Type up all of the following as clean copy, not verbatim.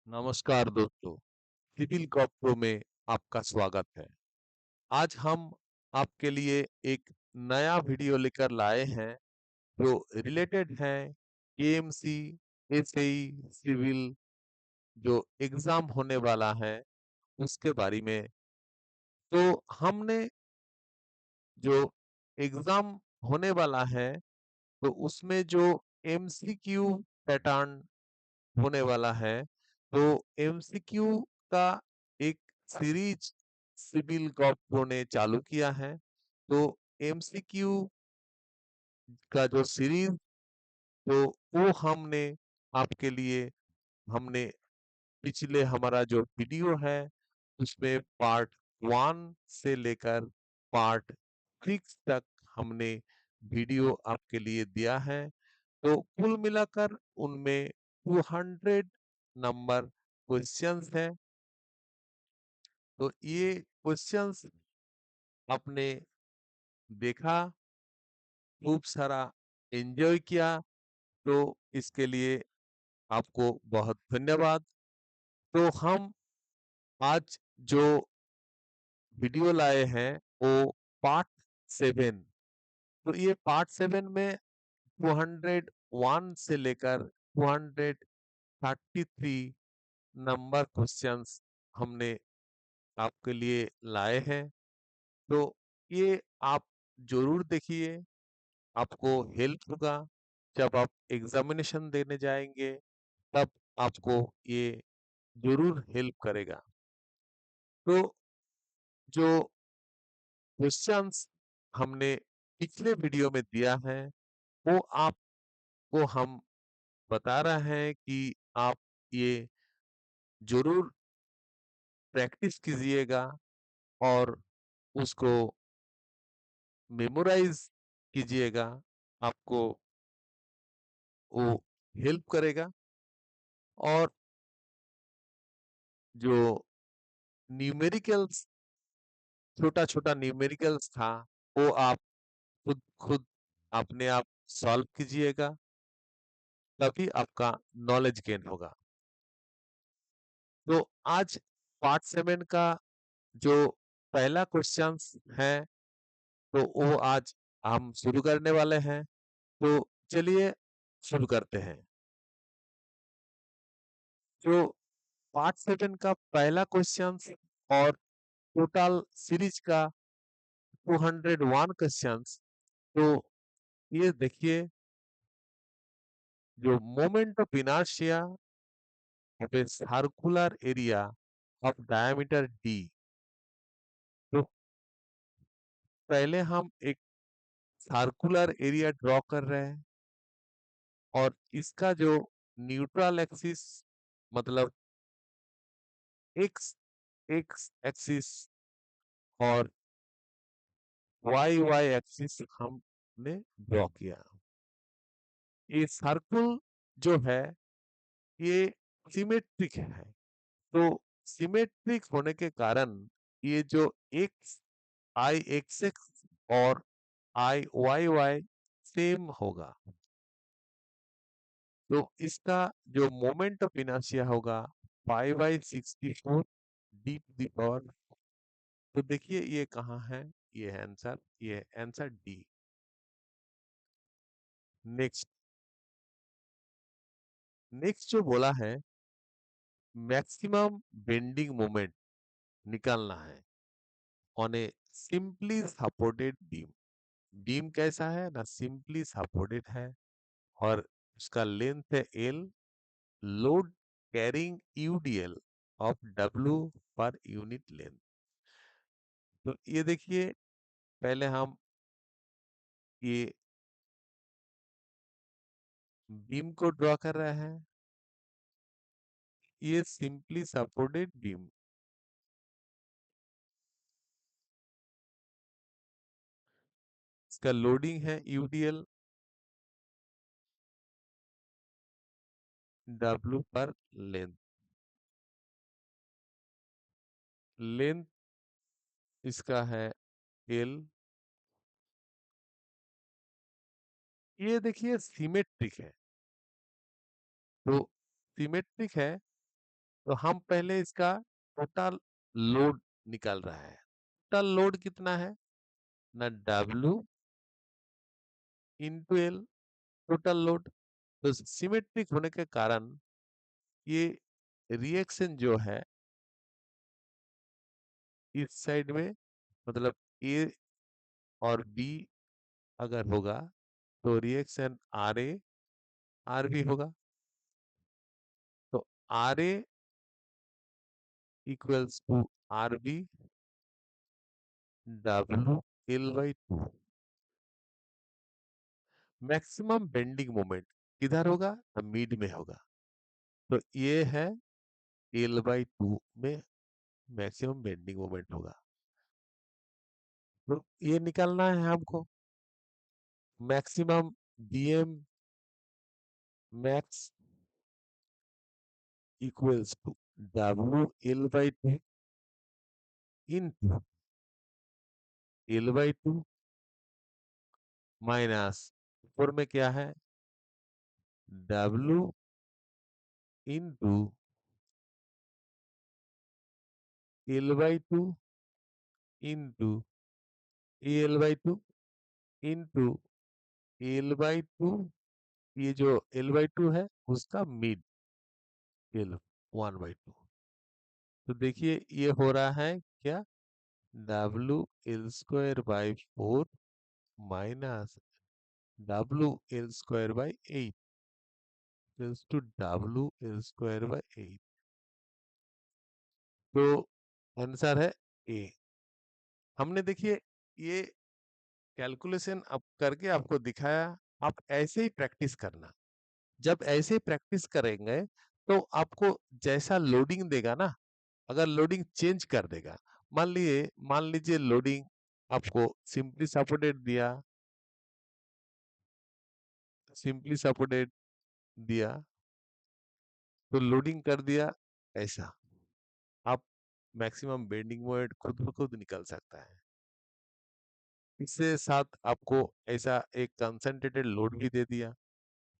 नमस्कार दोस्तों, civil corp pro में आपका स्वागत है। आज हम आपके लिए एक नया वीडियो लेकर लाए हैं जो रिलेटेड है केएमसी एसएई सिविल जो एग्जाम होने वाला है उसके बारे में। तो हमने जो एग्जाम होने वाला है तो उसमें जो एमसीक्यू पैटर्न होने वाला है, तो एमसीक्यू का एक सीरीज सिविल कॉप ने चालू किया है। तो एमसीक्यू का जो सीरीज, तो वो हमने आपके लिए हमने पिछले हमारा जो वीडियो है उसमें पार्ट 1 से लेकर पार्ट 6 तक हमने वीडियो आपके लिए दिया है। तो कुल मिलाकर उनमें 200 नंबर क्वेश्चंस है। तो ये क्वेश्चंस आपने देखा, खूब सारा एंजॉय किया, तो इसके लिए आपको बहुत धन्यवाद। तो हम आज जो वीडियो लाए हैं वो पार्ट 7। तो ये पार्ट 7 में 201 से लेकर 233 नंबर क्वेश्चंस हमने आपके लिए लाए हैं। तो ये आप जरूर देखिए, आपको हेल्प होगा। जब आप एग्जामिनेशन देने जाएंगे तब आपको ये जरूर हेल्प करेगा। तो जो क्वेश्चंस हमने पिछले वीडियो में दिया है वो आपको हम बता रहे हैं कि आप ये जरूर प्रैक्टिस कीजिएगा और उसको मेमोराइज कीजिएगा। आपको वो हेल्प करेगा। और जो न्यूमेरिकल्स, छोटा छोटा न्यूमेरिकल्स था, वो आप खुद खुद अपने आप सॉल्व कीजिएगा, तभी आपका नॉलेज गेन होगा। तो आज पार्ट 7 का जो पहला क्वेश्चन है, तो वो आज हम शुरू करने वाले हैं। तो चलिए शुरू करते हैं। जो पार्ट 7 का पहला क्वेश्चन और टोटल सीरीज का 201 क्वेश्चंस। तो ये देखिए, जो moment of inertia of a circular area of diameter D. तो पहले हम एक सर्कुलर एरिया ड्रॉ कर रहे हैं और इसका जो न्यूट्रल एक्सिस, मतलब एक्स एक्स एक्सिस और वाई वाई एक्सिस हमने ड्रॉ किया। ये सर्कुल जो है ये सिमेट्रिक है। तो सिमेट्रिक होने के कारण ये जो एक्स आई एक्स एक्स और आई वाई वाई सेम होगा। तो इसका जो मोमेंट ऑफ इनर्शिया होगा 5/64 D⁴। तो देखिए ये कहाँ है, ये है आंसर, ये है आंसर डी। नेक्स्ट नेक्स्ट जो बोला है, मैक्सिमम बेंडिंग मोमेंट निकालना है on A simply supported beam. Beam कैसा है ना, सिंपली सपोर्टेड है और उसका लेंथ है L. Load carrying UDL of W per unit length. तो ये देखिए, पहले हम ये बीम को ड्रॉ कर रहे हैं। ये सिंपली सपोर्टेड बीम, इसका लोडिंग है यूडीएल डब्ल्यू पर लेंथ। लेंथ इसका है एल। ये देखिए सिमेट्रिक है। तो सिमेट्रिक है तो हम पहले इसका टोटल लोड निकाल रहा है। टोटल लोड कितना है ना, W into L, total load. तो सिमेट्रिक होने के कारण ये रिएक्शन जो है इस साइड में, मतलब ए और बी अगर होगा तो reaction R A R B होगा। तो R A equals to R B W L by two. Maximum bending moment किधर होगा, मिड में होगा। तो ये है एल बाई टू में मैक्सिमम बेंडिंग मोमेंट होगा। तो ये निकालना है हमको। Maximum BM max equals to W L by two into L by two minus ऊपर में क्या है, W into L by two into L by two into L by two, ये जो एल बाई टू है उसका mid L one by two. तो देखिए ये हो रहा है क्या, W L square by four minus W L square by eight equals to W L square by eight. तो आंसर है ए। हमने देखिए ये कैलकुलेशन अब करके आपको दिखाया। आप ऐसे ही प्रैक्टिस करना। जब ऐसे प्रैक्टिस करेंगे तो आपको जैसा लोडिंग देगा ना, अगर लोडिंग चेंज कर देगा, मान लीजिए लोडिंग आपको सिंपली सपोर्टेड दिया, सिंपली सपोर्टेड दिया तो लोडिंग कर दिया ऐसा, आप मैक्सिमम बेंडिंग मोमेंट खुद ब खुद निकल सकता है। इससे साथ आपको ऐसा एक कंसंट्रेटेड लोड भी दे दिया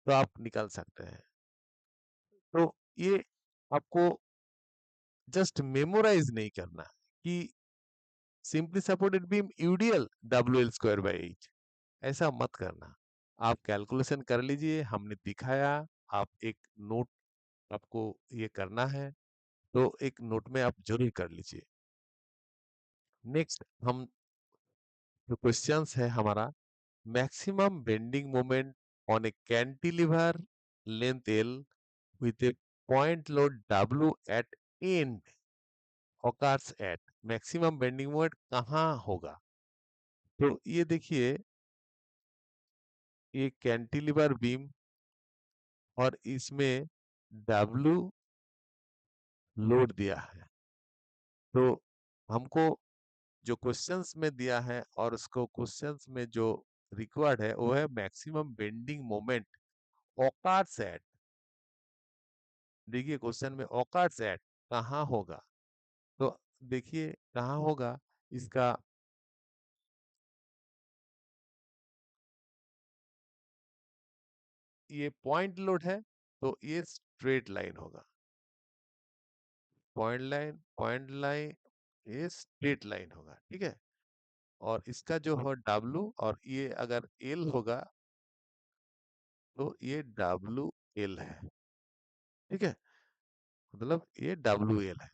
तो आप निकाल सकते हैं। तो ये आपको जस्ट मेमोराइज नहीं करना कि simply supported beam UDL W L square by eight, ऐसा मत करना। आप कैलकुलेशन कर लीजिए, हमने दिखाया। आप एक नोट आपको ये करना है तो एक नोट में आप जरूर कर लीजिए। नेक्स्ट हम जो क्वेश्चंस है हमारा, maximum bending moment on A cantilever length L with a point load W at end occurs at, maximum bending moment कहाँ होगा। तो ये देखिए ये कैंटिलीवर बीम और इसमें W लोड दिया है। तो हमको जो क्वेश्चंस में दिया है और उसको क्वेश्चंस में जो रिक्वायर्ड है वो है maximum bending moment occurs at। देखिए क्वेश्चन में occurs at कहाँ होगा, तो देखिए कहाँ होगा इसका, ये पॉइंट लोड है तो ये स्ट्रेट लाइन होगा। पॉइंट लाइन ये स्ट्रेट लाइन होगा, ठीक है। और इसका जो हो डब्लू और ये अगर एल होगा तो ये डब्लू एल है, ठीक है। मतलब ये डब्लू एल है।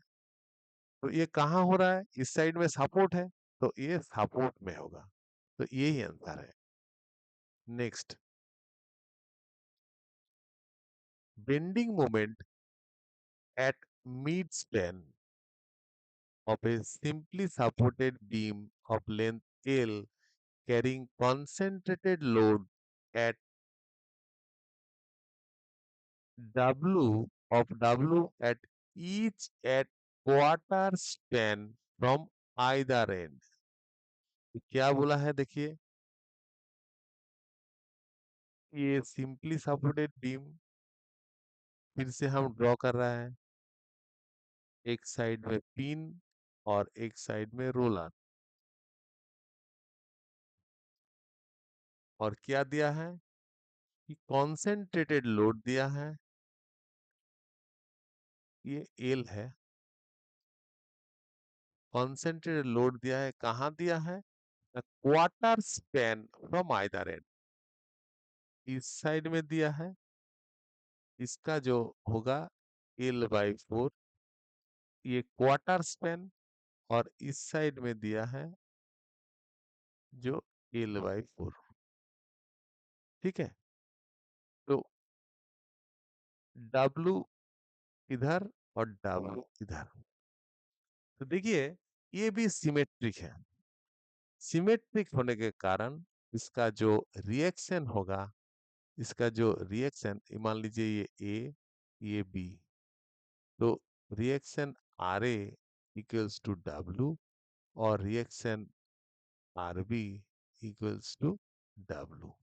तो ये कहाँ हो रहा है, इस साइड में सपोर्ट है तो ये सपोर्ट में होगा। तो यही आंसर है। Next, bending moment at mid span of a simply supported beam of length L carrying concentrated load at W at each at quarter span from either end। तो क्या बोला है देखिए, ये सिंपली सपोर्टेड बीम फिर से हम ड्रॉ कर रहा है, एक साइड में पिन और एक साइड में रोलर। और क्या दिया है कि कॉन्सेंट्रेटेड लोड दिया है ये एल है, कॉन्सेंट्रेटेड लोड दिया है, कहाँ दिया है? Quarter span from either and, इस साइड में दिया है, इसका जो होगा L/4, ये क्वार्टर स्पैन, और इस साइड में दिया है जो L/4। ठीक है, तो W इधर और W इधर, तो देखिए ये भी सिमेट्रिक है। सिमेट्रिक होने के कारण इसका जो रिएक्शन होगा, इसका जो रिएक्शन, मान लीजिए ये ए, ये बी, तो reaction R A equals to W, और reaction R B equals to W.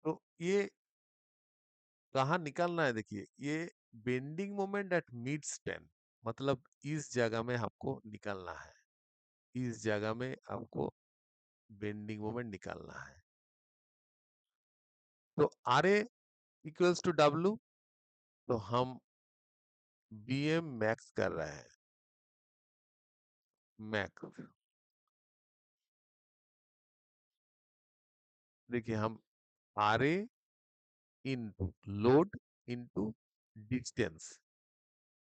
तो ये कहाँ निकालना है? देखिए ये bending moment at mid span, मतलब इस जगह में आपको निकालना है, इस जगह में आपको बेंडिंग मोमेंट निकालना है। तो R A equals to W, तो हम बी एम मैक्स कर रहे हैं, मैक्स। देखिए हम R A into load into distance,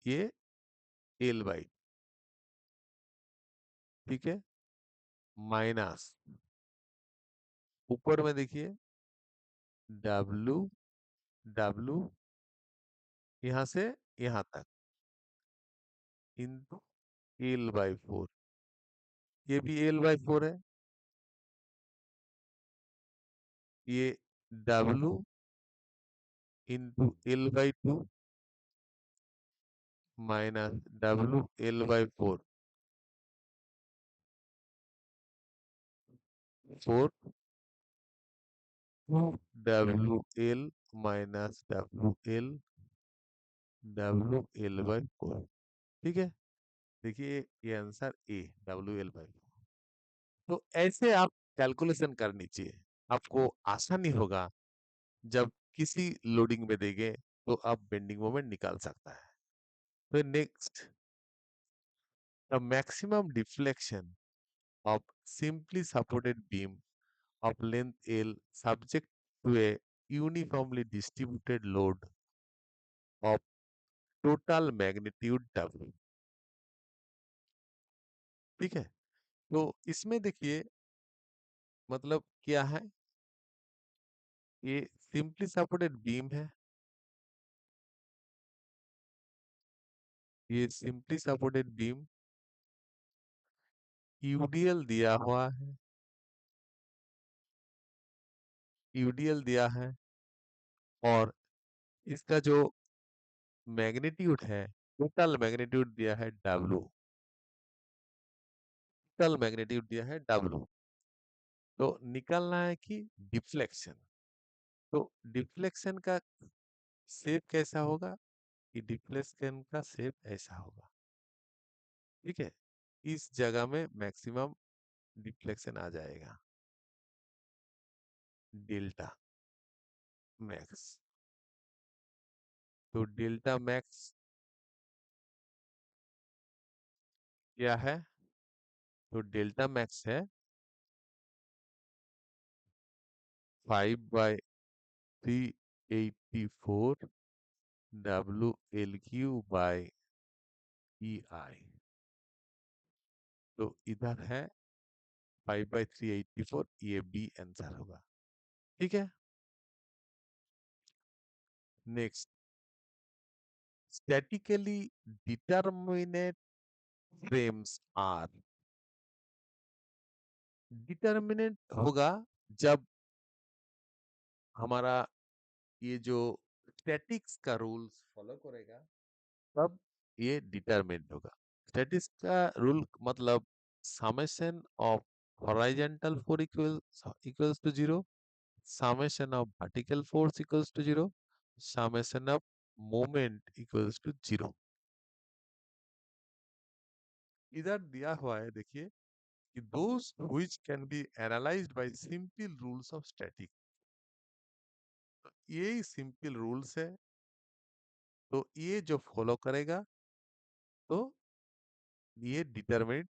ये L/, ठीक है, माइनस ऊपर में देखिए डब्लू, डब्लू यहां से यहां तक इंटू L/4, ये भी L/4 है, ये W into L/2 minus W L/4, 4 WL minus WL/4। ठीक है, देखिए ये आंसर ए, WL/4। तो ऐसे आप कैलकुलेशन करनी चाहिए, आपको आसानी होगा जब किसी लोडिंग में देंगे तो आप बेंडिंग मोमेंट निकाल सकता है। तो next, the maximum deflection of simply supported beam of length L subject to a uniformly distributed load of total magnitude W। ठीक है, तो इसमें देखिए मतलब क्या है, ये सिंपली सपोर्टेड बीम है, ये सिंपली सपोर्टेड बीम यूडीएल दिया हुआ है, यूडीएल दिया है, और इसका जो मैग्नीट्यूड है, टोटल मैग्नीट्यूड दिया है W, टोटल मैग्नीट्यूड दिया है W। तो निकलना है कि डिफ्लेक्शन, तो डिफ्लेक्शन का शेप कैसा होगा, कि डिफ्लेक्शन का शेप ऐसा होगा। ठीक है, इस जगह में मैक्सिमम डिफ्लेक्शन आ जाएगा, डेल्टा मैक्स। तो डेल्टा मैक्स क्या है? तो डेल्टा मैक्स है 5/384 WL/EI। तो इधर है 5/384, ये बी आंसर होगा। ठीक है, next, statically determinate frames are, determinant होगा जब हमारा ये जो स्टैटिक्स का रूल्स फॉलो करेगा, तब ये डिटरमिनेंट होगा। स्टैटिक्स का रूल मतलब summation of horizontal force equals to zero, summation of vertical force equals to zero, summation of moment equals to zero. इधर दिया हुआ है देखिए कि those which can be analyzed by simple rules of static, यही simple rules है, तो ये जो फॉलो करेगा तो ये डिटरमिनेट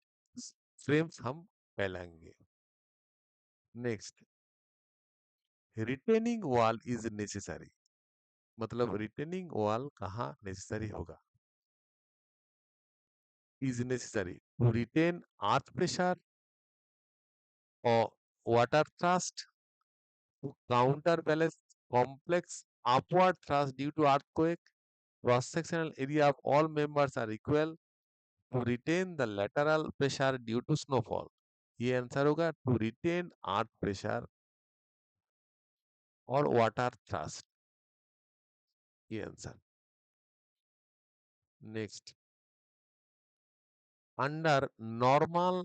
फ्रेम्स हम कहलाएंगे। Next, retaining wall is necessary. मतलब रिटेनिंग वॉल कहाँ नेसेसरी होगा? Is necessary to retain earth pressure or water thrust to counterbalance complex upward thrust due to earthquake. Cross-sectional area of all members are equal to retain the lateral pressure due to snowfall. ये answer होगा to retain earth pressure और water thrust, ये answer. Next, under normal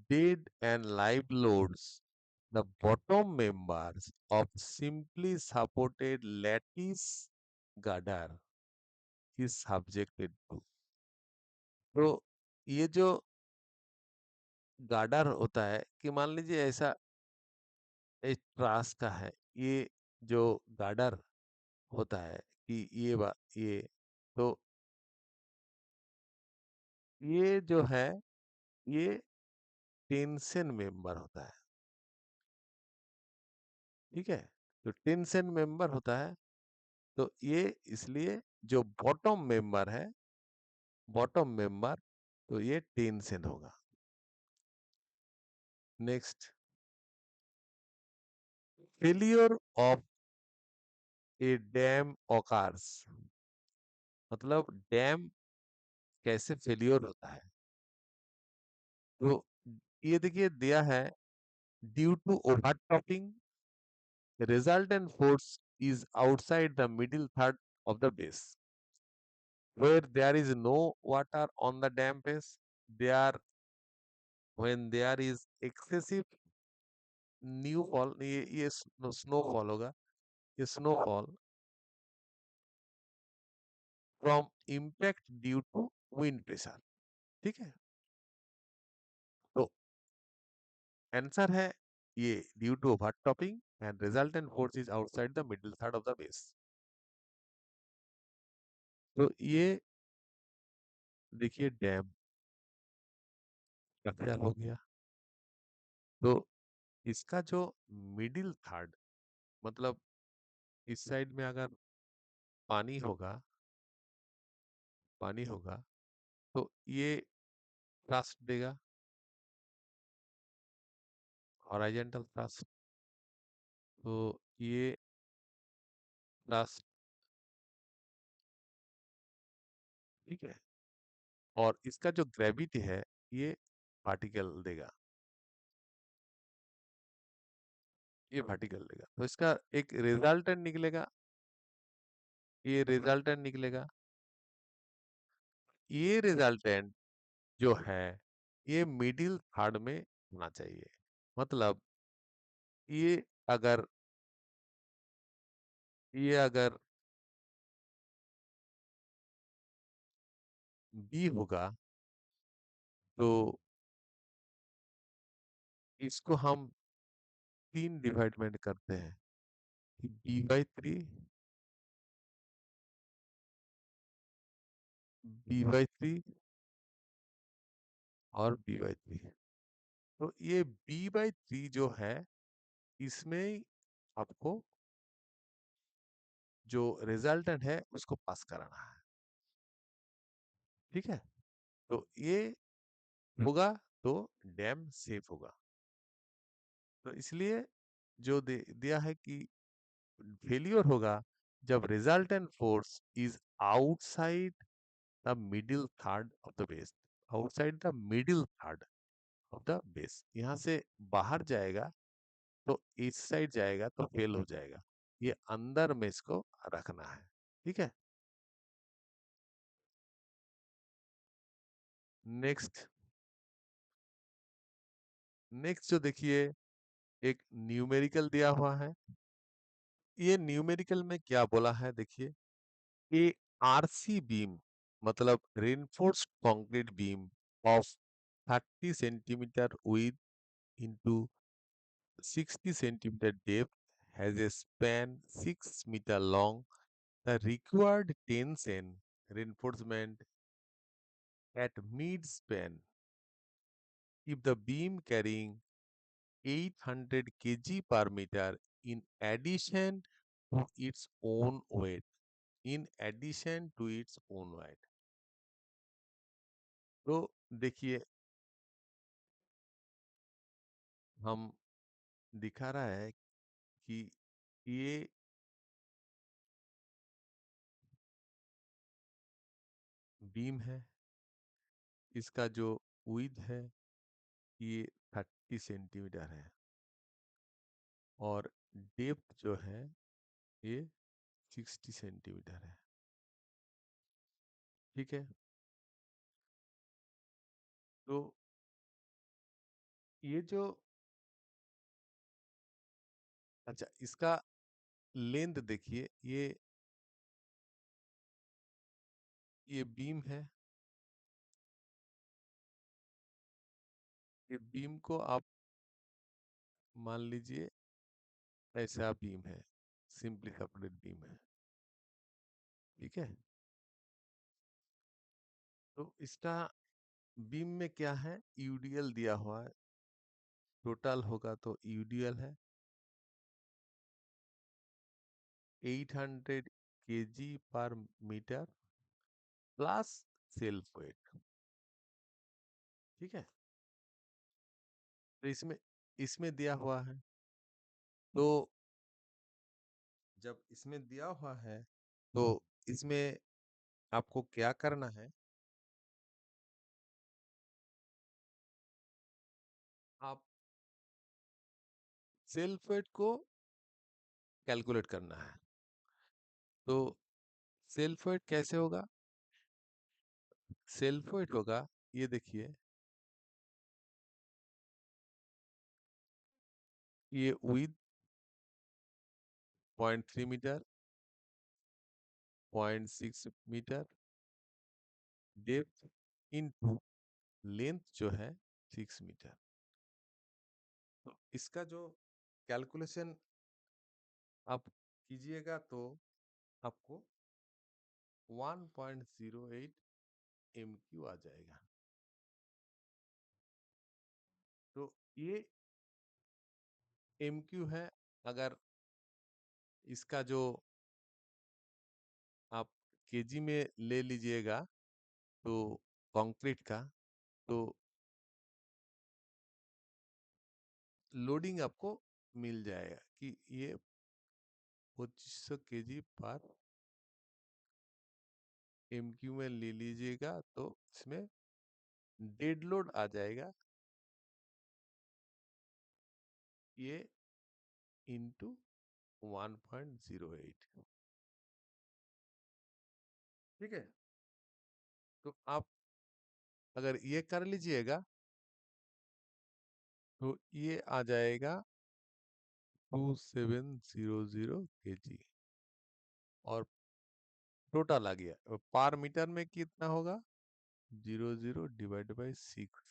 dead and live loads, the bottom members of simply supported lattice girder is subjected to। तो ये जो girder होता है कि मान लीजिए ऐसा एक ट्रास का है, ये जो गार्डर होता है कि ये तो ये जो है ये टेंशन मेंबर होता है, ठीक है। तो टेंशन मेंबर होता है, तो ये इसलिए जो बॉटम मेंबर तो ये टेंशन होगा। Next, failure of a dam occurs. मतलब डैम कैसे फेलियर होता है? तो ये देखिए दिया है, due to overtopping resultant force is outside the middle third of the base where there is no water on the dam base. There, when there is excessive new fall, ये snowfall होगा, ये snowfall from impact due to wind pressure, ठीक है। तो answer है ये due to overtopping and resultant force is outside the middle third of the base. तो ये देखिए डैम का ख्याल हो गया। तो इसका जो मिडिल थर्ड, मतलब इस साइड में अगर पानी होगा, पानी होगा तो ये थ्रस्ट देगा, हॉरिजॉन्टल थ्रस्ट। तो ये थ्रस्ट, ठीक है, और इसका जो ग्रेविटी है ये पार्टिकल देगा, ये पार्टिकल देगा। तो इसका एक रिजल्टेंट निकलेगा, ये रिजल्टेंट निकलेगा। ये रिजल्टेंट जो है ये मिडिल थर्ड में होना चाहिए। मतलब ये अगर ये अगर बी होगा तो इसको हम तीन डिवाइडमेंट करते हैं, बी बाई 3, बी बाई 3 और बी बाई 3। तो ये बी बाई 3 जो है इसमें आपको जो रिजल्टेंट है उसको पास कराना है, ठीक है। तो ये होगा तो डैम सेफ होगा। तो इसलिए जो दिया है कि फेलियर होगा जब resultant force is outside the middle third of the base, outside the middle third of the base. यहाँ से बाहर जाएगा तो इस साइड जाएगा तो फेल हो जाएगा, ये अंदर में इसको रखना है, ठीक है। नेक्स्ट, नेक्स्ट जो देखिए एक न्यूमेरिकल दिया हुआ है। ये न्यूमेरिकल में क्या बोला है देखिए, ए आरसी बीम मतलब reinforced concrete beam of 30 centimetre with into 60 centimetre depth has a span 6 meter long The required tension reinforcement at mid span, if the beam carrying 800 kg per meter in addition to its own weight, in addition to its own weight. तो देखिए, हम दिखा रहा है कि ये beam है, इसका जो विड्थ है ये 30 सेंटीमीटर है और डेप्थ जो है ये 60 सेंटीमीटर है। ठीक है, तो ये जो, अच्छा इसका लेंथ देखिए, ये बीम है, ये बीम को आप मान लीजिए ऐसा बीम है, सिंपली सपोर्टेड बीम है। ठीक है, तो इसका बीम में क्या है, यूडीएल दिया हुआ है, टोटल होगा तो यूडीएल है 800 केजी पर मीटर प्लस सेल्फ वेट। ठीक है, तो इसमें इसमें दिया हुआ है, तो जब इसमें दिया हुआ है तो इसमें आपको क्या करना है, आप सेल्फ वेट को कैलकुलेट करना है। तो सेल्फ वेट कैसे होगा, सेल्फ वेट होगा, ये देखिए, ये with 0.3 metre, 0.6 metre, depth into length जो है 6 मीटर। तो इसका जो कैलकुलेशन आप कीजिएगा तो आपको 1.08 एम क्यू आ जाएगा। तो ये एम क्यू है। अगर इसका जो आप केजी में ले लीजिएगा तो कंक्रीट का, तो लोडिंग आपको मिल जाएगा कि ये 2500 केजी पर एम क्यू में ले लीजिएगा तो इसमें डेड लोड आ जाएगा ये इंटू 1.08। ठीक है, तो आप अगर ये कर लीजिएगा तो ये आ जाएगा 2700 केजी और टोटल आ गया पर मीटर में कितना होगा, 00/6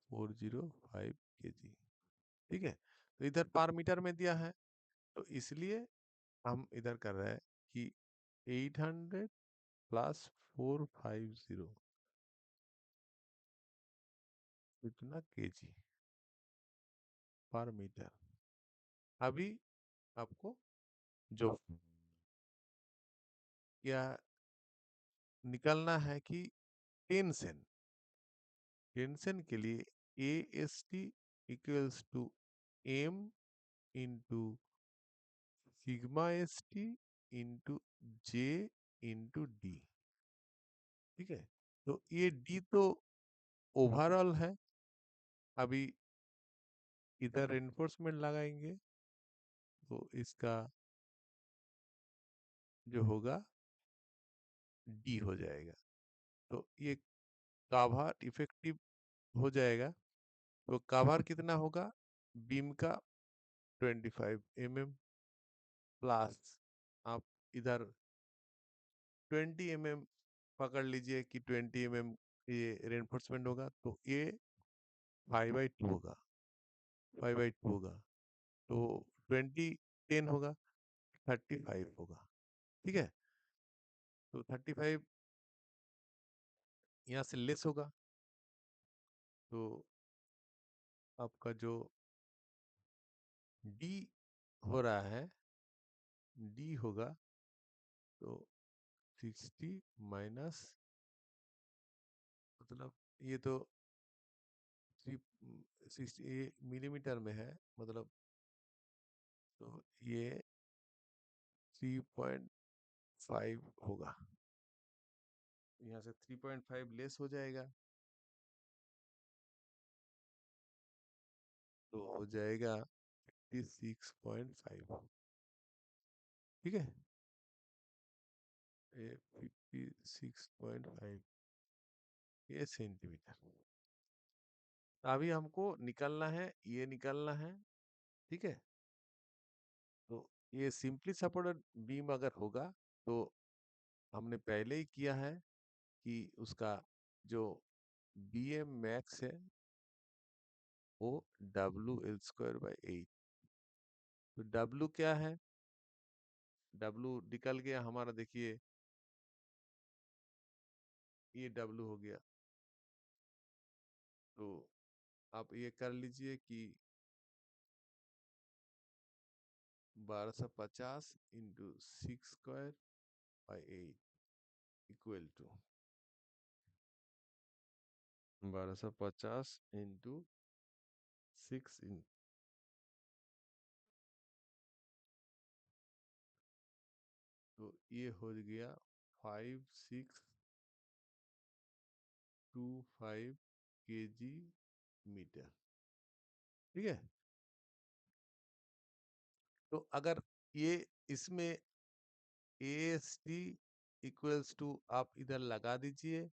405 केजी। ठीक है, तो इधर पर मीटर में दिया है, तो इसलिए हम इधर कर रहे हैं कि 800 प्लस 450 इतना केजी पर मीटर। अभी आपको जो क्या निकलना है कि टेंशन, टेंशन के लिए A S T equals to M into sigma S T into J into D. ठीक है, तो ये डी तो ओवरऑल है। अभी इधर रेनफोर्समेंट लगाएंगे तो इसका जो होगा डी हो जाएगा, तो ये काभार इफेक्टिव हो जाएगा। तो काभार कितना होगा, बीम का 25 mm प्लस आप इधर 20 mm पकड़ लीजिए कि 20 mm ये रेनफोर्समेंट होगा, तो ये 5/2 होगा, 5/2 होगा, तो 20 10 होगा, 35 होगा। ठीक है। तो 35 यहाँ से लेस होगा, तो आपका जो डी हो रहा है, डी होगा तो 60 माइनस, मतलब ये तो 360 मिलीमीटर में है, मतलब तो ये 3.5 होगा, यहाँ से 3.5 लेस हो जाएगा, तो हो जाएगा 56.5। ठीक है, ये 56.5 ये सेंटीमीटर। अभी हमको निकालना है, ये निकालना है। ठीक है, तो ये सिंपली सपोर्टेड बीम अगर होगा तो हमने पहले ही किया है कि उसका जो बी एम मैक्स है वो WL² बाई 8। तो W क्या है, W निकल गया हमारा, देखिए ये W हो गया। तो आप ये कर लीजिए कि 1250 into 6² by 8 equal to 1250 into 6 तो ये हो गया 5625 kg मीटर। ठीक है, तो अगर ये इसमें AST इक्वल्स टू आप इधर लगा दीजिए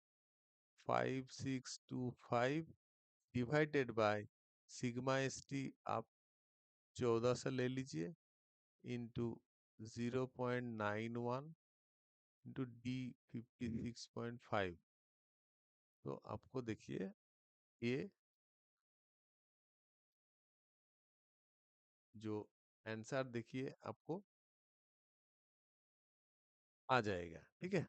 5625 डिवाइडेड बाय सिग्मा ST आप 14 से ले लीजिए इंटू 0.91 इंटू D 56.5। तो आपको देखिए ये जो आंसर देखिए आपको आ जाएगा। ठीक है,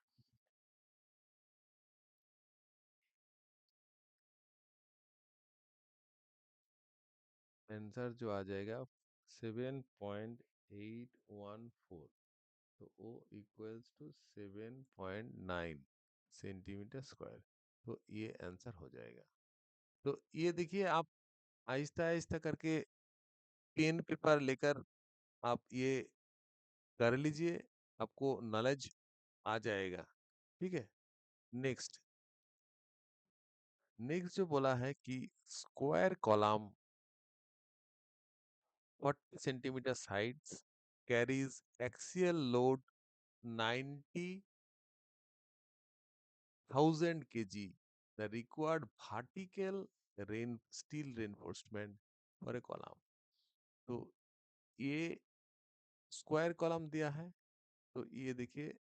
आंसर जो आ जाएगा 7.814, तो O equals to 7.9 centimetre square. तो ये आंसर हो जाएगा। तो ये देखिए आप आहिस्ता आहिस्ता करके पेन पेपर लेकर आप ये कर लीजिए, आपको नॉलेज आ जाएगा। ठीक है, नेक्स्ट नेक्स्ट जो बोला है कि square column 40 centimeter height carries axial load 90,000 kg. The required vertical steel reinforcement for a column. तो ये स्क्वायर कॉलम दिया है, तो ये देखिए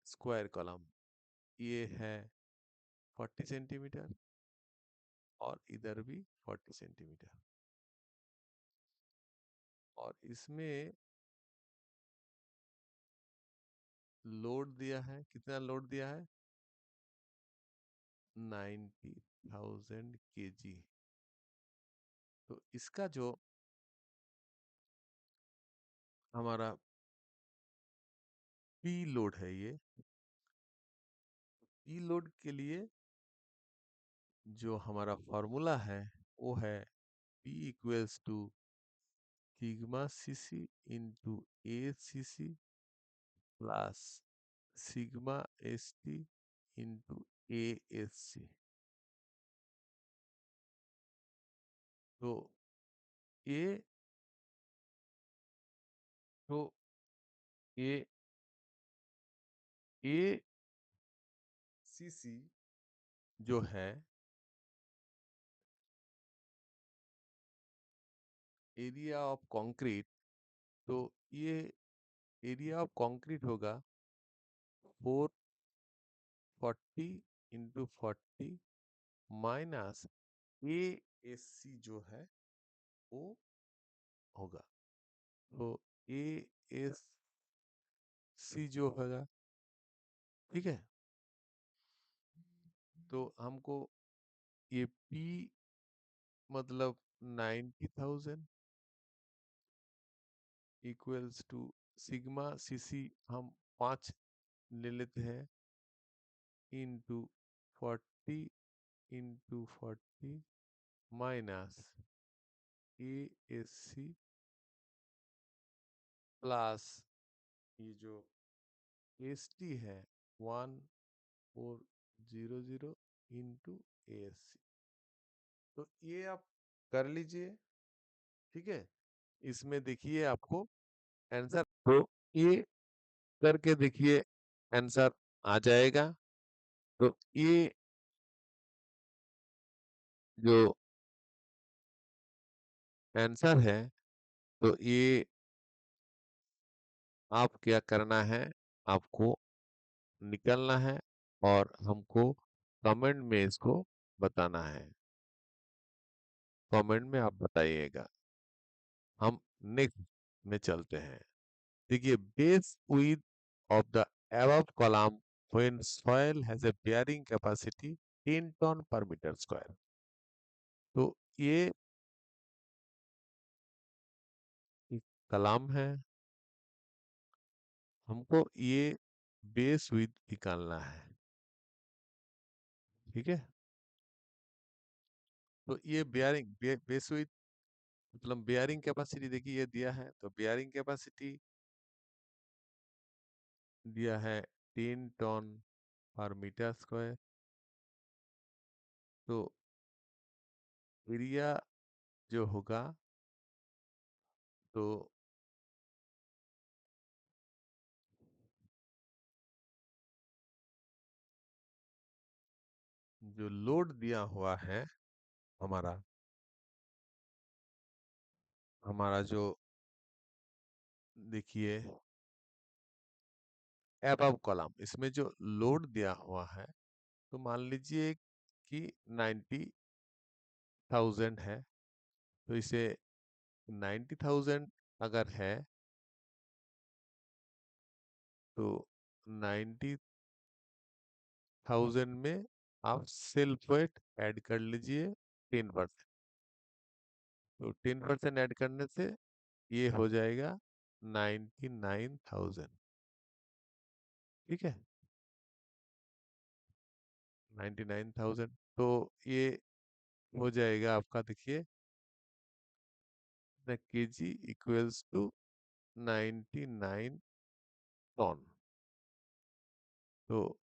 स्क्वायर कॉलम ये है 40 सेंटीमीटर और इधर भी 40 सेंटीमीटर, और इसमें लोड दिया है, कितना लोड दिया है 90,000 kg। तो इसका जो हमारा पी लोड है, ये पी लोड के लिए जो हमारा फॉर्मूला है वो है P equals to sigma CC into A C C plus sigma S T into A S C. तो ये तो ए ए सी सी जो है एरिया ऑफ कंक्रीट, तो ये एरिया ऑफ कंक्रीट होगा 440 into 40 minus A S C जो है वो होगा। तो ए एस सी जो होगा, ठीक है। तो हमको ये पी मतलब 90,000 equals to sigma C C हम 5 ले लेते हैं into 40 into 40 minus A S C plus ये जो एस टी है 1400 इंटू ए एस सी। तो ये आप कर लीजिए, ठीक है। इसमें देखिए आपको आंसर, तो ये करके देखिए आंसर आ जाएगा। तो ये जो आंसर है, तो ये आप क्या करना है, आपको निकलना है और हमको कमेंट में इसको बताना है। कमेंट में आप बताइएगा। हम नेक्स्ट में चलते हैं। देखिए base width of the above column when soil has a bearing capacity 10 ton per meter square। तो ये एक कॉलम है, हमको ये बेस विड्थ निकालना है, ठीक है। तो ये बेस विड्थ मतलब बेयरिंग कैपेसिटी देखिए ये दिया है, तो बेयरिंग कैपेसिटी दिया है 10 टन पर मीटर स्क्वायर। तो एरिया जो होगा, तो जो लोड दिया हुआ है हमारा हमारा जो देखिए एबव कॉलम, इसमें जो लोड दिया हुआ है, तो मान लीजिए कि 90,000 है। तो इसे 90,000 अगर है, तो 90,000 में आप सेल्फ वेट ऐड कर लीजिए 10%। तो 10% ऐड करने से ये हो जाएगा 99,000, ठीक है। 99,000, तो ये हो जाएगा आपका देखिए the KG equals to 99 ton. तो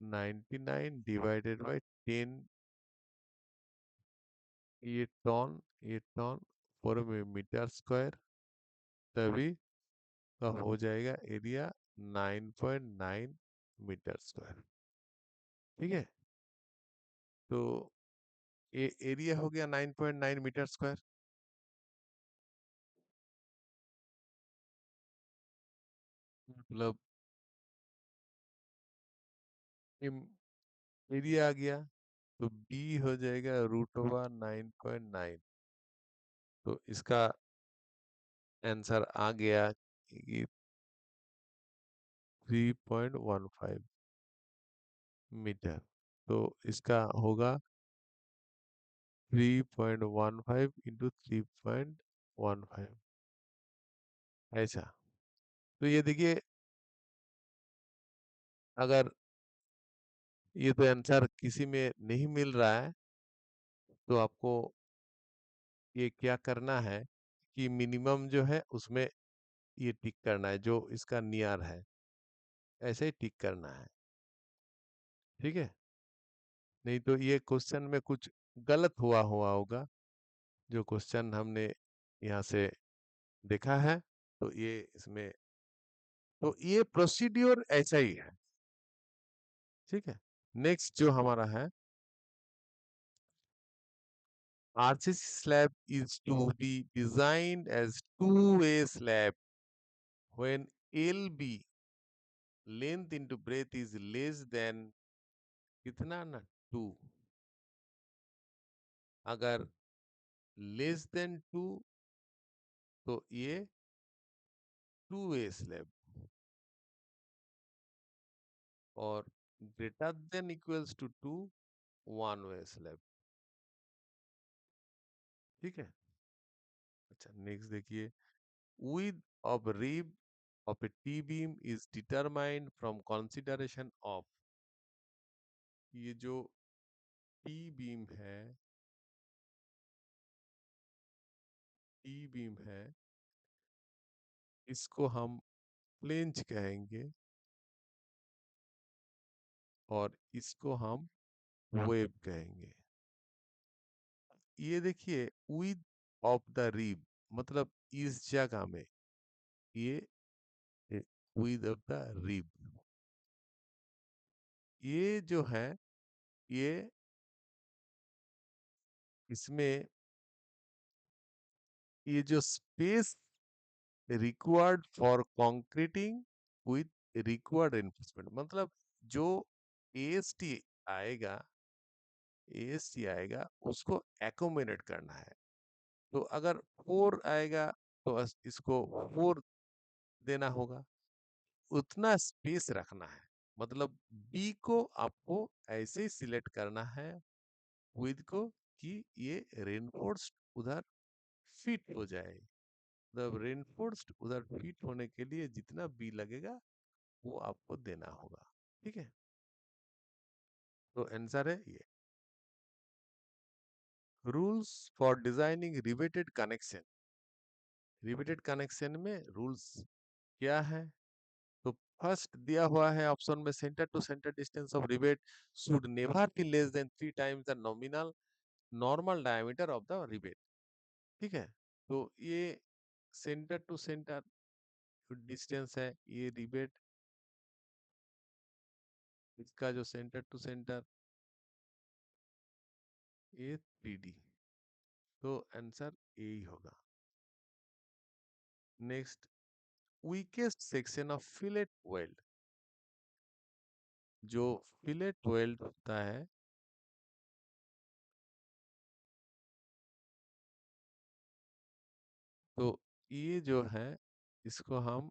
99 डिवाइडेड बाय 10, ये टन पर मीटर स्क्वायर, तभी का हो जाएगा एरिया 9.9 मीटर स्क्वायर, ठीक है। तो ये एरिया हो गया 9.9 मीटर स्क्वायर। मतलब एरिया आ गया, तो बी हो जाएगा √9.9। तो इसका आंसर आ गया कि 3.15 मीटर। तो इसका होगा 3.15 इंटू 3.15, ऐसा। तो ये देखिए, अगर ये तो आंसर किसी में नहीं मिल रहा है, तो आपको ये क्या करना है कि मिनिमम जो है उसमें ये टिक करना है, जो इसका नियर है ऐसे ही टिक करना है, ठीक है। नहीं तो ये क्वेश्चन में कुछ गलत हुआ हुआ होगा, जो क्वेश्चन हमने यहाँ से देखा है। तो ये इसमें, तो ये प्रोसीड्योर ऐसा ही है, ठीक है। नेक्स्ट जो हमारा है, RCC slab is to be designed as two-way slab when LB length into breadth is less than कितना ना 2। अगर लेस देन 2, तो ये टू वे स्लैब, और greater than equals to 2 one way slab. ठीक है। अच्छा नेक्स्ट देखिए, width of rib of a T-beam is determined from consideration of, ये जो टी बीम है, टी बीम है, इसको हम फ्लेंज कहेंगे और इसको हम वेब कहेंगे। ये देखिए, विद ऑफ द रिब मतलब इस जगह में, ये विद ऑफ द रिब, ये जो है, ये इसमें ये जो space required for concreting with required enforcement, मतलब जो एएसटी आएगा, एएसटी आएगा उसको एकोमोडेट करना है। तो अगर 4 आएगा तो इसको 4 देना होगा, उतना स्पेस रखना है। मतलब बी को आपको ऐसे ही सिलेक्ट करना है विद को, कि ये रेनफोर्स्ड उधर फिट हो जाए। मतलब रेनफोर्स्ड उधर फिट होने के लिए जितना बी लगेगा वो आपको देना होगा। ठीक है, तो आंसर है ये। Rules for designing riveted connection, riveted connection में रूल्स क्या है? तो फर्स्ट दिया हुआ है ऑप्शन में, centre to centre distance of rivet should never be less than 3 times the nominal normal diameter of the rivet. ठीक है, तो ये सेंटर टू सेंटर डिस्टेंस है, ये रिवेट, इसका जो सेंटर टू सेंटर, ये 3D, तो आंसर यही होगा। Next, weakest section of fillet weld, जो फिलेट वेल्ड होता है, तो ये जो है, इसको हम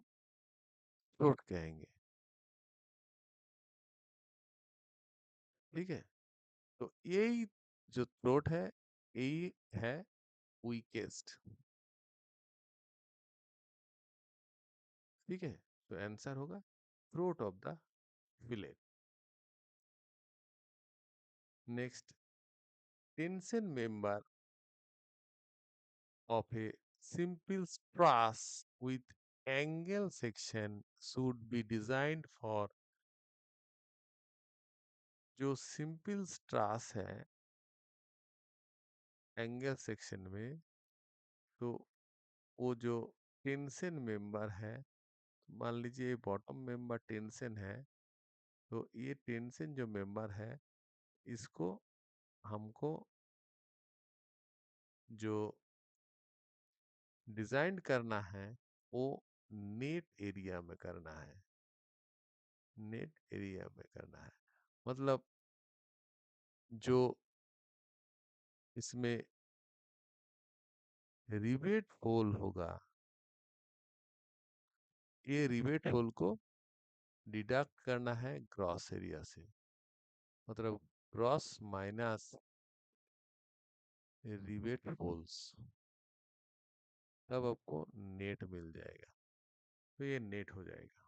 थ्रोट कहेंगे। ठीक है, तो यही जो थ्रोट है, यही है वीकेस्ट। ठीक है, तो आंसर होगा throat of the fillet. Next, tension member of a simple truss with angle section should be designed for, जो सिंपल स्ट्रास है एंगल सेक्शन में, तो वो जो टेंशन मेंबर है, मान लीजिए बॉटम मेंबर टेंशन है, तो ये टेंशन जो मेंबर है, इसको हमको जो डिजाइन करना है वो नेट एरिया में करना है, नेट एरिया में करना है। मतलब जो इसमें रिवेट होल होगा, ये रिवेट होल को डिडक्ट करना है ग्रॉस एरिया से, मतलब ग्रॉस माइनस रिवेट होल्स, तब आपको नेट मिल जाएगा। तो ये नेट हो जाएगा।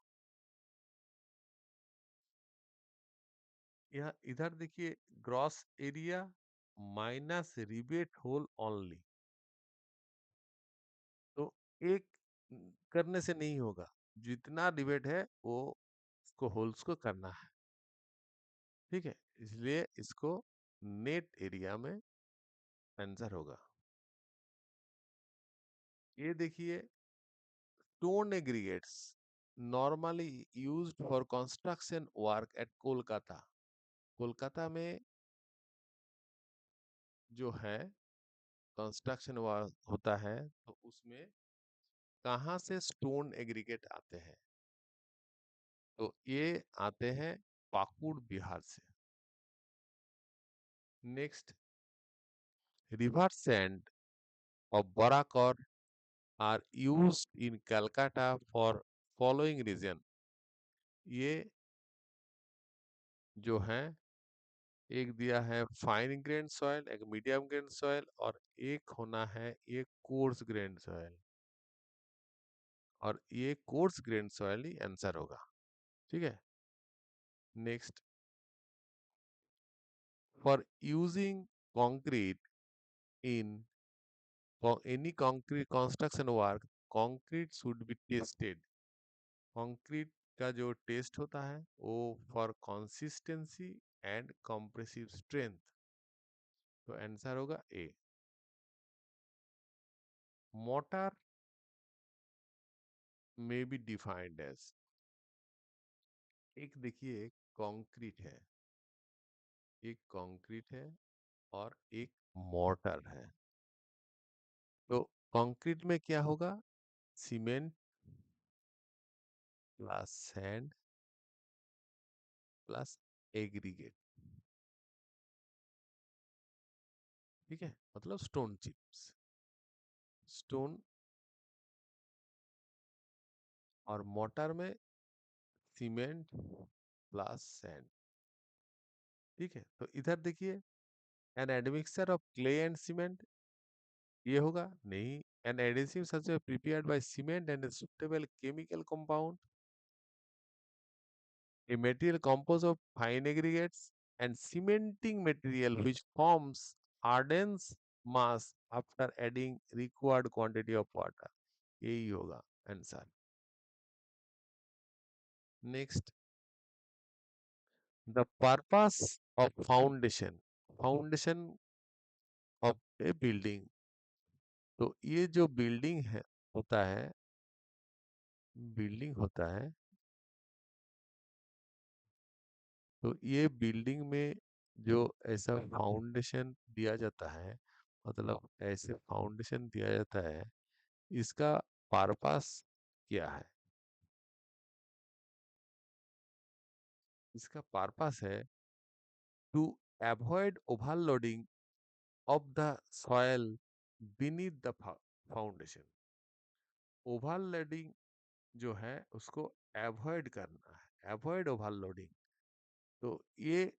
यहाँ इधर देखिए, gross area minus rivet hole only, तो एक करने से नहीं होगा, जितना रिवेट है वो उसको होल्स को करना है। ठीक है, इसलिए इसको नेट एरिया में आंसर होगा। ये देखिए, stone aggregates normally used for construction work at Kolkata, Kolkata में जो है कंस्ट्रक्शन वर्क होता है, तो उसमें कहाँ से स्टोन एग्रीगेट आते हैं? तो ये आते हैं पाकुड़ बिहार से। Next, river sand of Barakar are used in Calcutta for following reason, ये जो हैं, एक दिया है फाइन ग्रेन सॉइल, एक मीडियम ग्रेन सॉइल, और एक होना है ये कोर्स ग्रेन सॉइल। और ये कोर्स ग्रेन सॉइल ही आंसर होगा। ठीक है। Next, for using concrete in any concrete construction work, concrete should be tested. Concrete का जो टेस्ट होता है वो for consistency and compressive strength. तो आंसर होगा ए। मोटर में बी डिफाइंड एज, एक देखिए कंक्रीट है, एक कंक्रीट है और एक मोटर है। तो कंक्रीट में क्या होगा? Cement plus sand plus aggregate. ठीक है, मतलब स्टोन चिप्स, स्टोन। और मोटर में सीमेंट प्लस सैंड। ठीक है, तो इधर देखिए, an admixture of clay and cement, ये होगा नहीं। An adhesive such prepared by cement and suitable chemical compound, a material composed of fine aggregates and cementing material which forms hardens mass after adding required quantity of water। यही होगा answer. Next, the purpose of foundation, foundation of A building. तो ये जो building है होता है, building होता है, तो ये बिल्डिंग में जो ऐसा फाउंडेशन दिया जाता है, मतलब ऐसे फाउंडेशन दिया जाता है, इसका पर्पस क्या है? इसका पर्पस है to avoid overloading of the soil beneath the foundation. Overloading जो है उसको अवॉइड करना है, अवॉइड ओवरलोडिंग। तो ये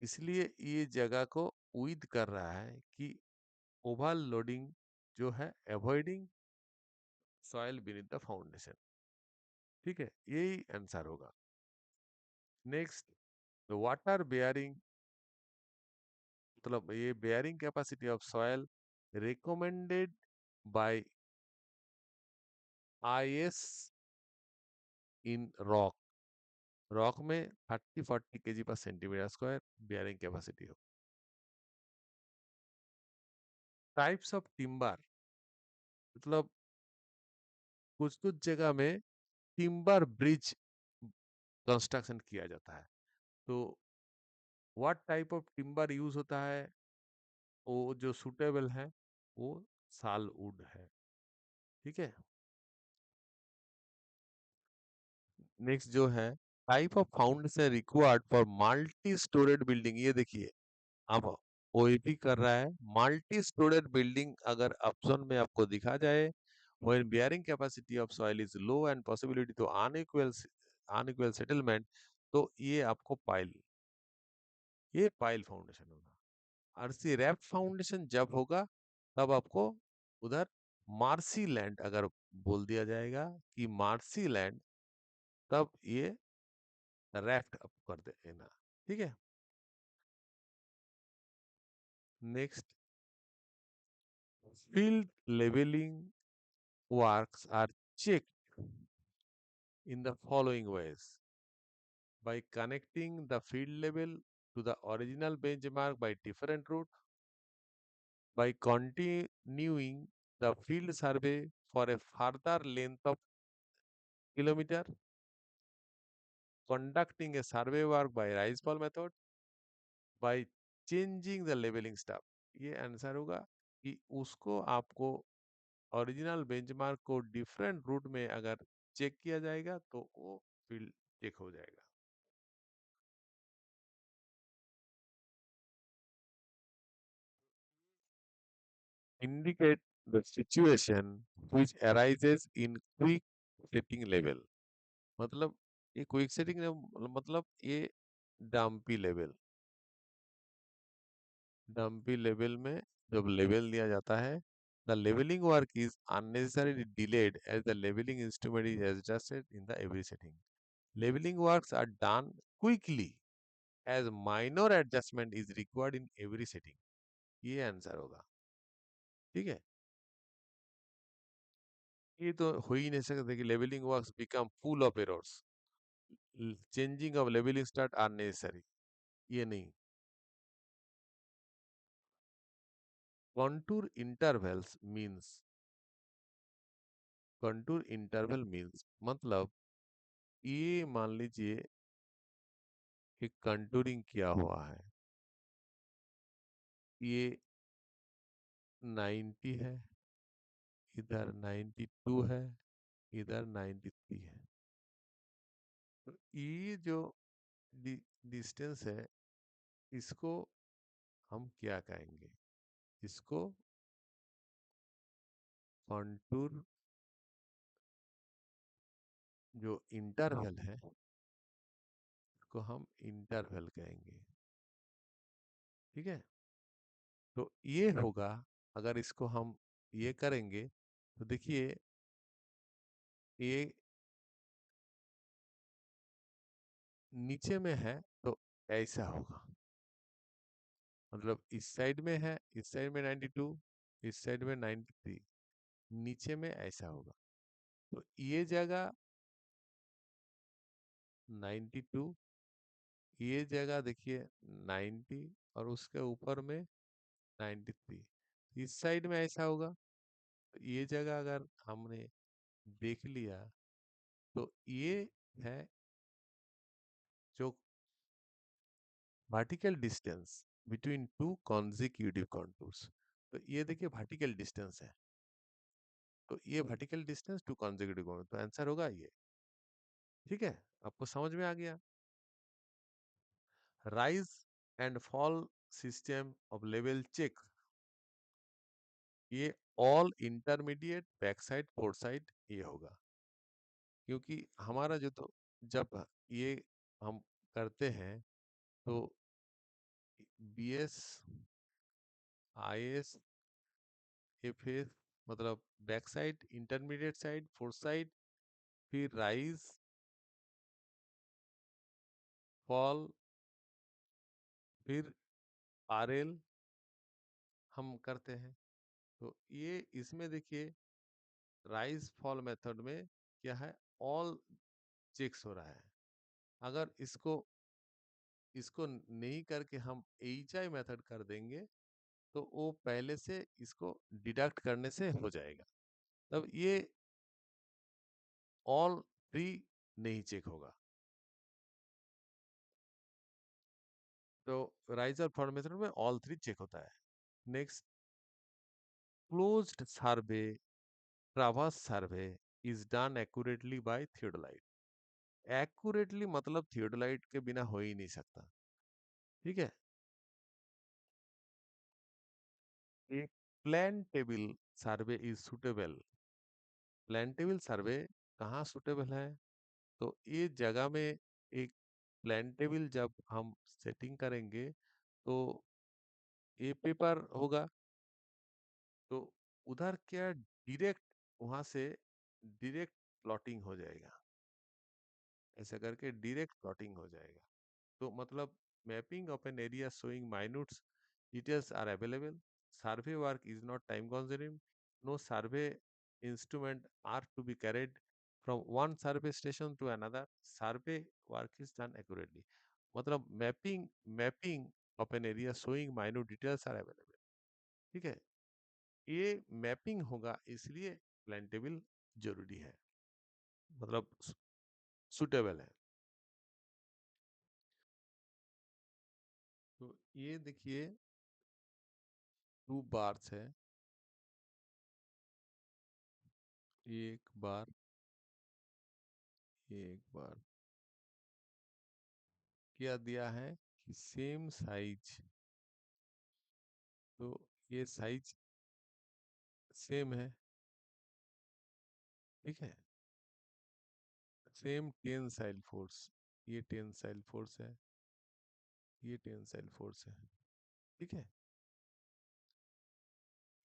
इसलिए ये जगह को विद कर रहा है कि ओवरलोडिंग जो है avoiding soil beneath the foundation. ठीक है, यही आंसर होगा। नेक्स्ट, द वाटर बेयरिंग, मतलब ये bearing capacity of soil recommended by IS in rock, rock में 30-40 केजी पर सेंटीमीटर स्क्वायर बेयरिंग कैपेसिटी हो। टाइप्स ऑफ टिम्बर, मतलब कुछ कुछ जगह में टिम्बर ब्रिज कंस्ट्रक्शन किया जाता है। तो what type of timber use होता है, वो जो सुटेबल है वो सालवुड है। ठीक है। नेक्स्ट जो है, type of foundation required for multi storeyed building. ये देखिए, अब ओईपी कर रहा है मल्टी स्टोरेड बिल्डिंग, अगर ऑप्शन में आपको दिखा जाए when bearing capacity of soil is low and possibility to unequal settlement, तो ये आपको पाइल, ये पाइल फाउंडेशन होगा। आरसी रैप फाउंडेशन जब होगा तब आपको उधर मार्सी लैंड अगर बोल दिया जाएगा कि मार्सी लैंड, तब ये रैफ्ट अप कर देना। ठीक है। Next, field levelling works are checked in the following ways: by connecting the field level to the original benchmark by different route, by continuing the field survey for a further length of kilometer, conducting a survey work by rise fall method, by changing the leveling stuff। ये answer होगा कि उसको आपको original benchmark को different root में अगर check किया जाएगा तो वो फील्ड चेक हो जाएगा। Indicate the situation which arises in quick setting level। मतलब ये क्विक सेटिंग मतलब ये डम्पी लेवल। डम्पी लेवल में जब लेवल दिया जाता है, the levelling work is unnecessarily delayed as the leveling instrument is adjusted in the every setting. Leveling works are done quickly as minor adjustment is required in every setting. ये answer होगा। ठीक है, ये तो हो ही नहीं सकता कि levelling works become full of errors, changing of levelling start are necessary, ये नहीं। Contour intervals means, contour interval means मतलब ये मान लीजिए कि कंटूरिंग किया हुआ है, ये 90 है, इधर 92 है, इधर 93 है। तो ये जो डिस्टेंस है, इसको हम क्या कहेंगे? इसको कंटूर जो इंटरवल है, इसको हम इंटरवल कहेंगे। ठीक है, तो ये होगा, अगर इसको हम ये करेंगे तो देखिए ये नीचे में है तो ऐसा होगा, मतलब इस साइड में है, इस साइड में 92, इस साइड में 93, नीचे में ऐसा होगा। तो ये जगह 92, ये जगह देखिए 90, और उसके ऊपर में 93, इस साइड में ऐसा होगा। तो ये जगह अगर हमने देख लिया तो ये है जो vertical distance between two consecutive contours. तो ये देखिए वर्टिकल डिस्टेंस है, तो ये vertical distance two consecutive contour, तो आंसर होगा ये। ठीक है, आपको समझ में आ गया। Rise and fall system of level check, ये all intermediate back side fore side ये होगा, क्योंकि हमारा जो तो जब ये हम करते हैं तो बीएस, आईएस, एफएस, मतलब back side, intermediate side, fore side, फिर राइज, फॉल, फिर आरएल हम करते हैं। तो ये इसमें देखिए राइज फॉल मेथड में क्या है, ऑल चेक्स हो रहा है। अगर इसको इसको नहीं करके हम एच आई मेथड कर देंगे तो वो पहले से इसको डिडक्ट करने से हो जाएगा, तब ये ऑल थ्री नहीं चेक होगा। तो राइज और फॉल मेथड में ऑल थ्री चेक होता है। Next, closed survey, traverse survey is done accurately by theodolite. Accurately मतलब थियोडोलाइट के बिना हो ही नहीं सकता। ठीक है, एक plan table survey is suitable. Plan table survey कहाँ सुटेबल है? तो ये जगह में एक प्लान टेबल जब हम सेटिंग करेंगे तो ये पेपर होगा, तो उधर क्या डायरेक्ट वहां से डायरेक्ट प्लॉटिंग हो जाएगा, ऐसा करके डायरेक्ट प्लॉटिंग हो जाएगा। तो मतलब mapping of an area showing minute details are available, survey work is not time consuming, no survey instrument are to be carried from one survey station to another, survey work is done accurately. मतलब mapping mapping of an area showing minute details are available. ठीक है, ये mapping होगा इसलिए plantable जरूरी है, मतलब suitable है। तो ये देखिए टू बार्स है, एक बार, एक बार क्या दिया है कि सेम साइज, तो ये साइज सेम है। ठीक है, सेम टेंसाइल फोर्स, ये टेंसाइल फोर्स है, ये टेंसाइल फोर्स है, ठीक है।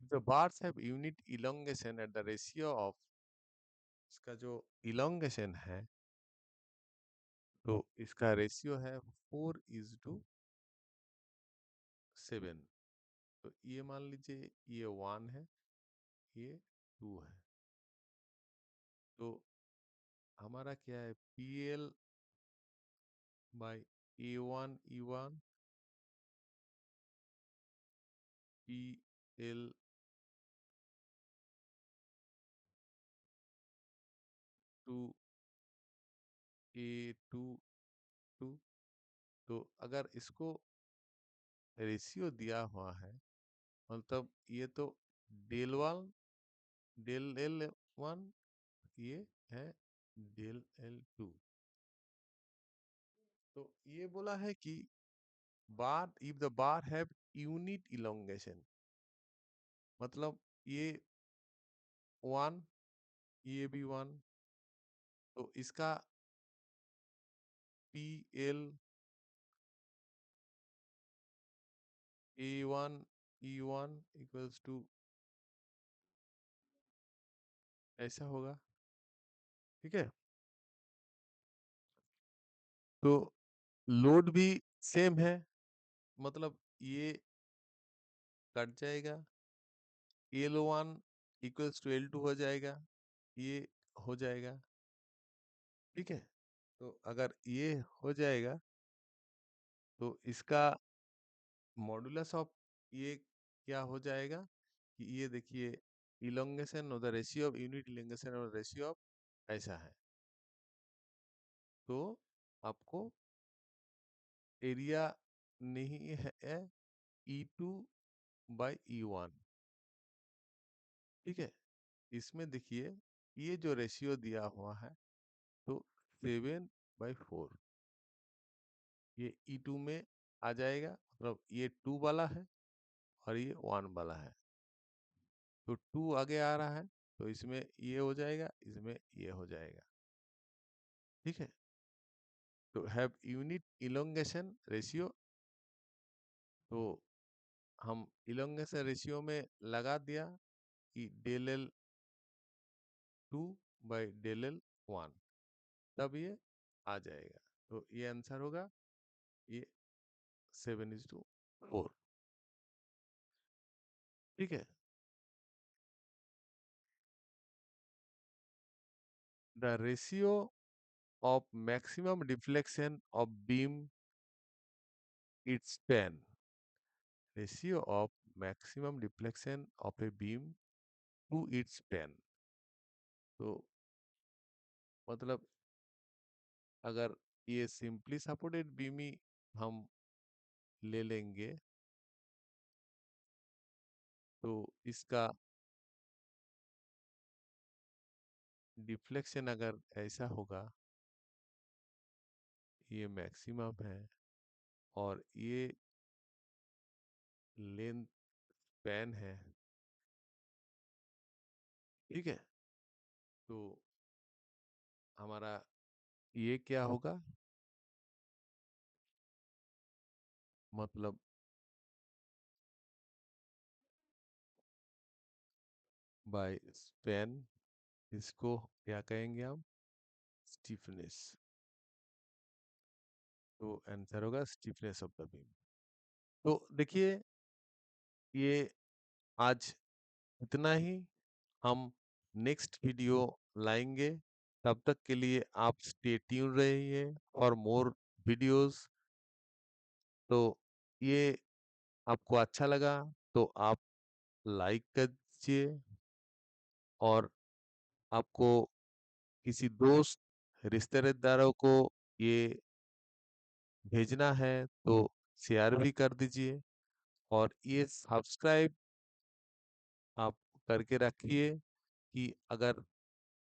The bars have unit elongation at the ratio of, इसका जो इलोंगेशन है तो इसका रेशियो है 4:7। तो ये मान लीजिए ये 1 है, ये 2 है। तो हमारा क्या है, PL by A1E1, PL to A2 two. तो अगर इसको रेशियो दिया हुआ है, मतलब ये तो डेल L1, ये है डेल L2। तो ये बोला है कि bar, if the bar have unit elongation, मतलब ये 1, ये भी 1, तो इसका PL A1E1 इक्वल्स टू ऐसा होगा, ठीक है। तो लोड भी सेम है, मतलब ये कट जाएगा, L1 इक्वल्स टू L2 हो जाएगा, ये हो जाएगा, ठीक है। तो अगर ये हो जाएगा तो इसका मॉडुलस ऑफ ये क्या हो जाएगा कि ये देखिए, इलोंगेशन और the ratio of unit elongation और रेशियो ऑफ ऐसा है। तो आपको एरिया नहीं है E2/E1, ठीक है। इसमें देखिए ये जो रेशियो दिया हुआ है तो 7/4, ये E2 में आ जाएगा, मतलब ये 2 वाला है और ये 1 वाला है। तो 2 आगे आ रहा है तो इसमें ये हो जाएगा, इसमें ये हो जाएगा, ठीक है। तो हैव यूनिट इलोंगेशन रेशियो, तो हम इलोंगेशन रेशियो में लगा दिया कि del L2/del L1, तब ये आ जाएगा। तो ये आंसर होगा, ये 7:4, ठीक है। The ratio of maximum deflection of beam its span, ratio of maximum deflection of a beam to its span। तो मतलब अगर ये सिंपली सपोर्टेड बीम ही हम ले लेंगे तो इसका डिफ्लेक्शन अगर ऐसा होगा, ये मैक्सिमम है और ये लेंथ स्पैन है, ठीक है। तो हमारा ये क्या होगा, मतलब बाय स्पैन, इसको क्या कहेंगे हम, स्टिफनेस। तो आंसर होगा स्टिफनेस ऑफ द बीम। तो देखिए ये आज इतना ही, हम नेक्स्ट वीडियो लाएंगे। तब तक के लिए आप स्टे ट्यून रहिए फॉर मोर वीडियोस। तो ये आपको अच्छा लगा तो आप लाइक कर दीजिए, और आपको किसी दोस्त रिश्तेदारों को ये भेजना है तो शेयर भी कर दीजिए, और ये सब्सक्राइब आप करके रखिए कि अगर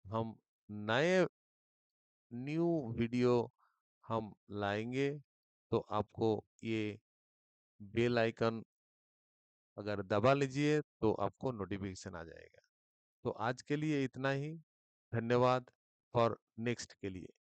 हम नए न्यू वीडियो हम लाएंगे तो आपको ये बेल आइकन अगर दबा लीजिए तो आपको नोटिफिकेशन आ जाएगा। तो आज के लिए इतना ही, धन्यवाद फॉर नेक्स्ट के लिए।